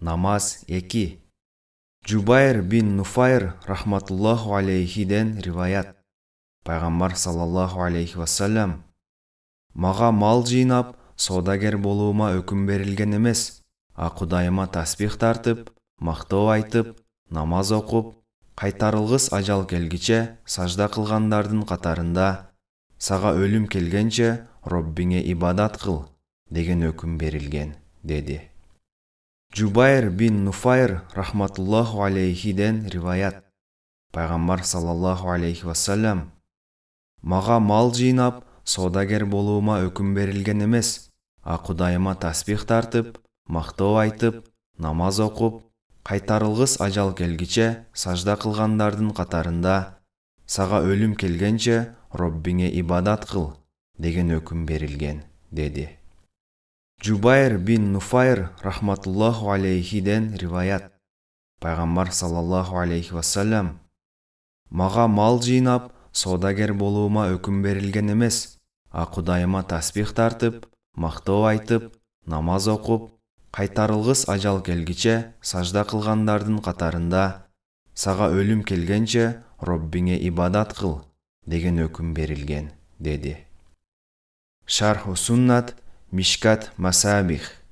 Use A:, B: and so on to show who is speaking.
A: Намаз 2. Джубайр бин Нуфайр рахматуллаху алейхиден риваят. Пайғамбар саллаллаху алейхи вассалям: Маға мал жинап, саудагер болуыма үкім берілген емес, Құдайыма тасбих тартып, мақтау айтып, намаз оқып, қайтарылғыс ажал келгіче сажда қылғандардың қатарында, саға өлім келгенше Роббіңе ибадат қыл деген үкім берілген, деді. Джубайр бин Нуфайр рахматуллаху алейхиден риваят. Пайғамбар саллаллаху алейхи вассалям: Маға мал жинап, саудагер болуыма үкім берілген емес, Құдайыма тасбих тартып, мақтау айтып, намаз оқып, қайтарылғыс ажал келгіче сажда қылғандардың қатарында, саға өлім келгенше Роббіңе ибадат қыл деген үкім берілген, деді. Джубайр бин Нуфайр рахматуллаху алейхиден риваят. Пайғамбар саллаллаху алейхи вассалям: Маға мал жинап, саудагер болуыма үкім берілген емес, Құдайыма тасбих тартып, мақтау айтып, намаз оқып, қайтарылғыс ажал келгіче сажда қылғандардың қатарында, саға өлім келгенше Роббіңе ибадат қыл деген үкім берілген, деді. Шарху суннат Мишкат Масабих.